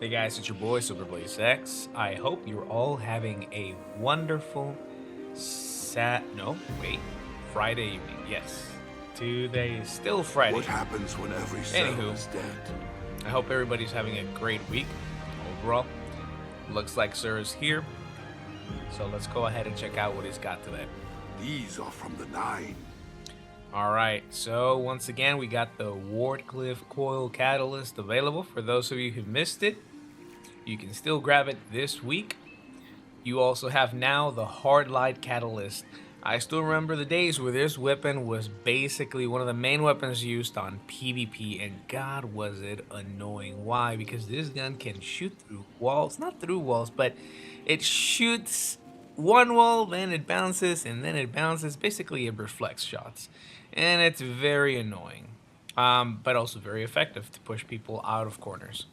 Hey guys, it's your boy SilverBlazeX. I hope you're all having a wonderful Friday evening. Yes, today is still Friday. What happens when every cell Anywho, is dead? I hope everybody's having a great week overall. Looks like Sir is here, so let's go ahead and check out what he's got today. These are from the Nine. Alright, so once again we got the Wardcliff Coil Catalyst available. For those of you who missed it, you can still grab it this week. You also have now the Hard Light Catalyst. I still remember the days where this weapon was basically one of the main weapons used on PvP, and god was it annoying. Why? Because this gun can shoot through walls, not through walls, but it shoots one wall, then it bounces, and then it bounces. Basically it reflects shots, and it's very annoying, but also very effective to push people out of corners.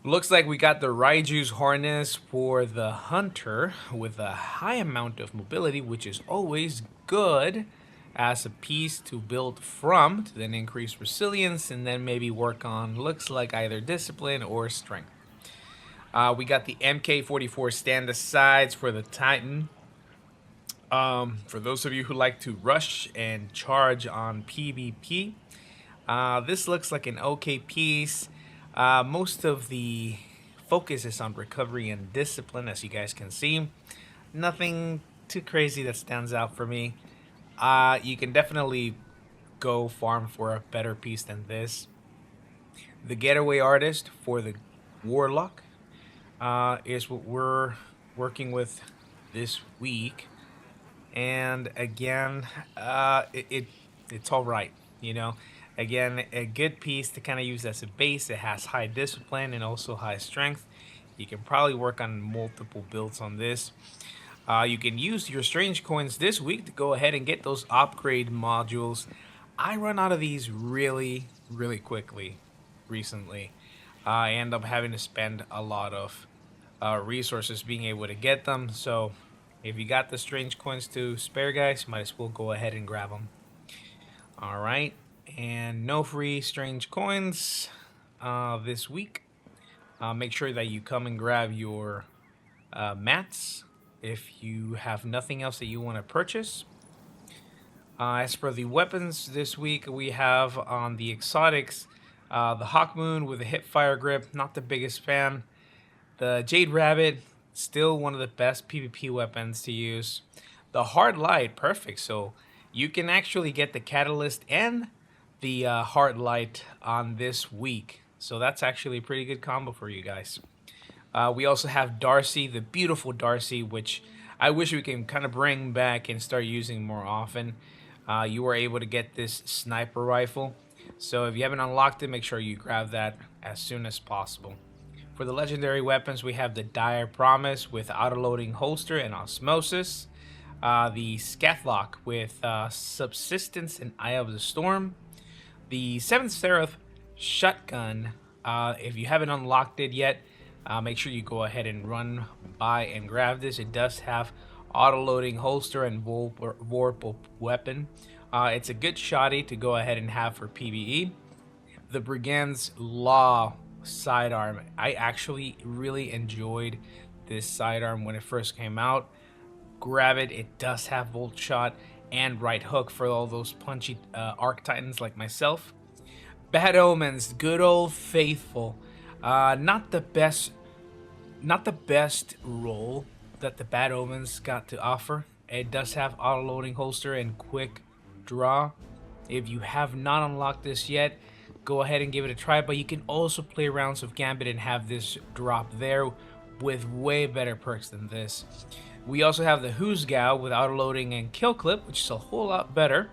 Looks like we got the Raiju's harness for the Hunter with a high amount of mobility, which is always good as a piece to build from, to then increase resilience and then maybe work on, looks like either discipline or strength. We got the MK44 stand-asides for the Titan. For those of you who like to rush and charge on PvP, this looks like an okay piece. Most of the focus is on recovery and discipline, as you guys can see. Nothing too crazy that stands out for me. You can definitely go farm for a better piece than this. The Getaway Artist for the Warlock is what we're working with this week. And again, it's all right, you know. Again, a good piece to kind of use as a base. It has high discipline and also high strength. You can probably work on multiple builds on this. You can use your strange coins this week to go ahead and get those upgrade modules. I run out of these really quickly recently. I end up having to spend a lot of resources being able to get them. So if you got the strange coins to spare, guys, might as well go ahead and grab them. All right. And no free strange coins this week. Make sure that you come and grab your mats if you have nothing else that you want to purchase. As for the weapons this week, we have on the exotics the Hawkmoon with a hip fire grip. Not the biggest fan. The Jade Rabbit, still one of the best PvP weapons to use. The Hard Light, perfect. So you can actually get the Catalyst and the Hard Light on this week. So that's actually a pretty good combo for you guys. We also have Darcy, the beautiful Darcy, which I wish we can kind of bring back and start using more often. You were able to get this sniper rifle. So if you haven't unlocked it, make sure you grab that as soon as possible. For the legendary weapons, we have the Dire Promise with auto-loading holster and osmosis. The Scathlock with subsistence and Eye of the Storm. The 7th Seraph shotgun, if you haven't unlocked it yet, make sure you go ahead and run by and grab this. It does have auto-loading holster and vorpal weapon. It's a good shotty to go ahead and have for PvE. The Brigand's Law sidearm. I actually really enjoyed this sidearm when it first came out. Grab it. It does have volt shot and right hook for all those punchy Arc Titans like myself. Bad Omens, good old faithful. Not the best role that the Bad Omens got to offer. It does have auto-loading holster and quick draw. If you have not unlocked this yet, go ahead and give it a try. But you can also play rounds of Gambit and have this drop there with way better perks than this. We also have the Husgao with auto-loading and kill clip, which is a whole lot better.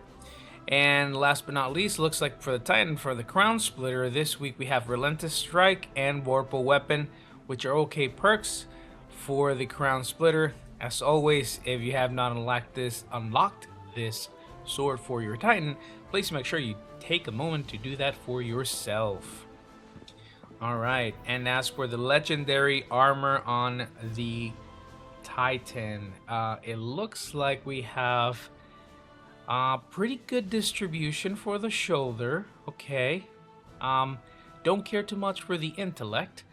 And last but not least, looks like for the Titan, for the Crown Splitter, this week we have Relentless Strike and Vorpal Weapon, which are okay perks for the Crown Splitter. As always, if you have not unlocked this sword for your Titan, please make sure you take a moment to do that for yourself. Alright, and as for the legendary armor on the Titan, it looks like we have pretty good distribution for the shoulder. Okay. Don't care too much for the intellect.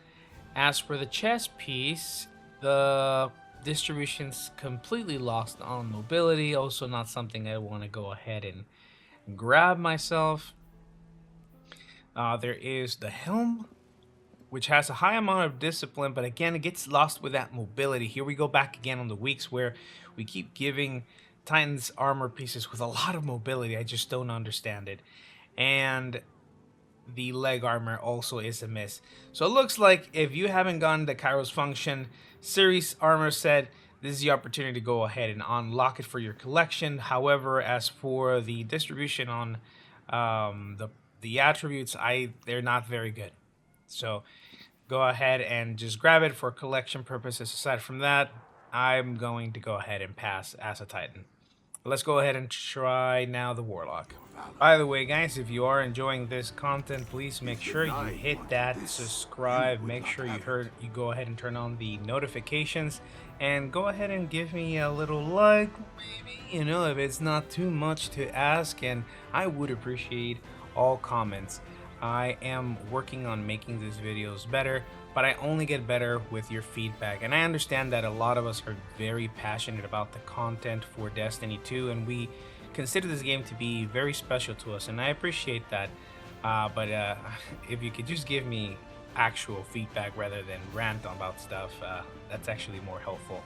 As for the chest piece, the distribution's completely lost on mobility. Also, not something I want to go ahead and grab myself. There is the helm, which has a high amount of discipline, but again, it gets lost with that mobility. Here we go back again on the weeks where we keep giving Titans armor pieces with a lot of mobility. I just don't understand it. And the leg armor also is a miss. So it looks like if you haven't gotten the Kairos Function series armor set, this is the opportunity to go ahead and unlock it for your collection. However, as for the distribution on the attributes, they're not very good. So go ahead and just grab it for collection purposes. Aside from that, I'm going to go ahead and pass as a Titan. Let's go ahead and try now the Warlock. By the way, guys, if you are enjoying this content, please make sure you hit that subscribe. Make sure you go ahead and turn on the notifications, and go ahead and give me a little like, maybe, you know, if it's not too much to ask, and I would appreciate all comments. I am working on making these videos better, but I only get better with your feedback. And I understand that a lot of us are very passionate about the content for Destiny 2, and we consider this game to be very special to us, and I appreciate that. But if you could just give me actual feedback rather than rant about stuff, that's actually more helpful.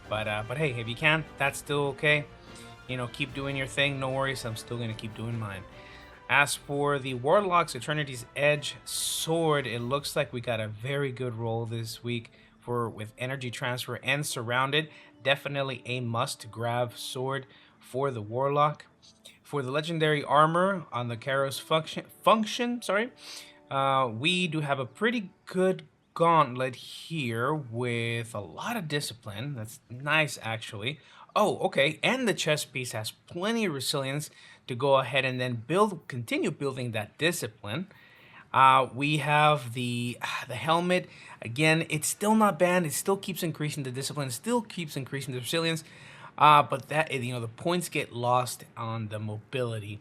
But hey, if you can't, that's still okay. You know, keep doing your thing. No worries, I'm still gonna keep doing mine. As for the Warlock's Eternity's Edge sword, it looks like we got a very good roll this week with energy transfer and surrounded. Definitely a must-grab sword for the Warlock. For the legendary armor on the Kairos function, we do have a pretty good gauntlet here with a lot of discipline. That's nice, actually. Oh, okay, and the chest piece has plenty of resilience to go ahead and then continue building that discipline. We have the helmet. Again, it's still not banned. It still keeps increasing the discipline. It still keeps increasing the resilience. But that, you know, the points get lost on the mobility.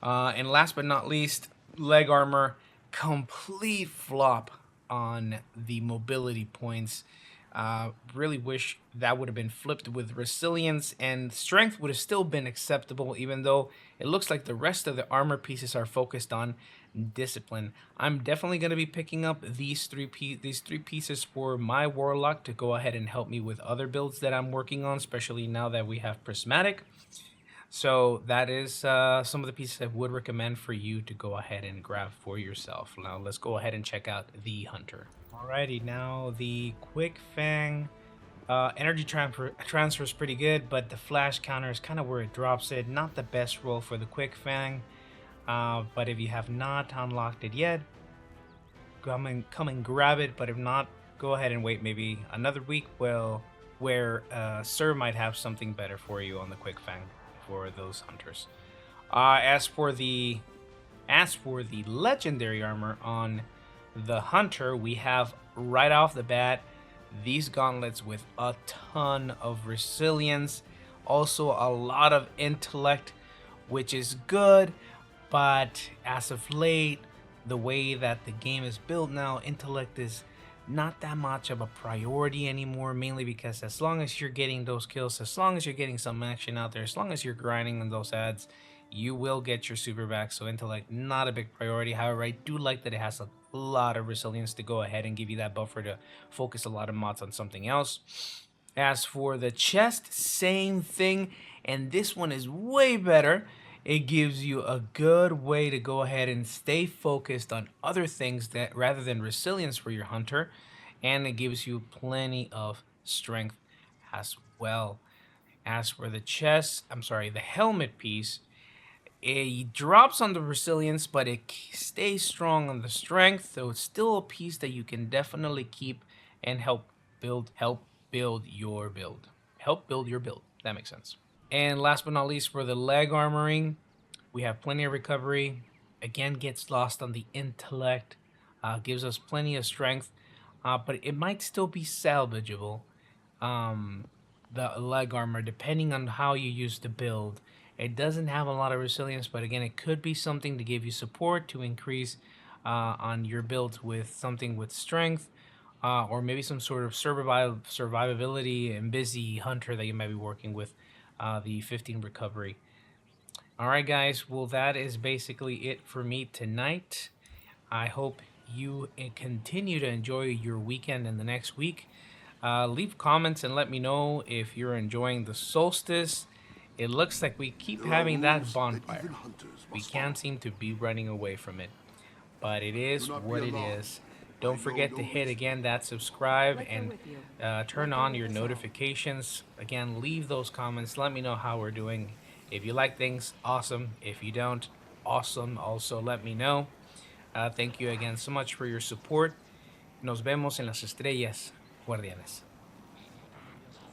And last but not least, leg armor, complete flop on the mobility points. Really wish that would have been flipped with resilience, and strength would have still been acceptable, even though it looks like the rest of the armor pieces are focused on discipline. I'm definitely going to be picking up these three pieces for my Warlock to go ahead and help me with other builds that I'm working on, especially now that we have Prismatic. So that is some of the pieces I would recommend for you to go ahead and grab for yourself. Now let's go ahead and check out the Hunter. Alrighty, now the Quick Fang. Energy transfer is pretty good, but the flash counter is kind of where it drops it. Not the best roll for the Quick Fang, but if you have not unlocked it yet, come and grab it. But if not, go ahead and wait maybe another week. Well, where Sir might have something better for you on the Quick Fang for those hunters. As for the legendary armor on the Hunter, we have right off the bat these gauntlets with a ton of resilience, also a lot of intellect, which is good, but as of late, the way that the game is built now, intellect is not that much of a priority anymore, mainly because as long as you're getting those kills, as long as you're getting some action out there, as long as you're grinding on those ads, you will get your super back. So intellect, not a big priority. However, I do like that it has a lot of resilience to go ahead and give you that buffer to focus a lot of mods on something else. As for the chest, same thing, and this one is way better. It gives you a good way to go ahead and stay focused on other things that rather than resilience for your Hunter, and it gives you plenty of strength as well. As for the the helmet piece, it drops on the resilience, but it stays strong on the strength, so it's still a piece that you can definitely keep and help build your build. That makes sense. And last but not least, for the leg armoring, we have plenty of recovery. Again, gets lost on the intellect, gives us plenty of strength, but it might still be salvageable. The leg armor, depending on how you use the build. It doesn't have a lot of resilience, but again, it could be something to give you support to increase on your builds with something with strength. or maybe some sort of survivability and busy hunter that you might be working with, the 15 recovery. All right, guys. Well, that is basically it for me tonight. I hope you continue to enjoy your weekend and the next week. Leave comments and let me know if you're enjoying the solstice. It looks like we keep There are having that rules bonfire. even hunters We must can't follow. seem to be running away from it. But it Do is not be what it alarmed. is. I Don't know forget no to hit reason. again that subscribe Let go and with you. turn Let go on with your us all. notifications. Again, leave those comments. Let me know how we're doing. If you like things, awesome. If you don't, awesome. Also, let me know. Thank you again so much for your support. Nos vemos en las estrellas, guardianes.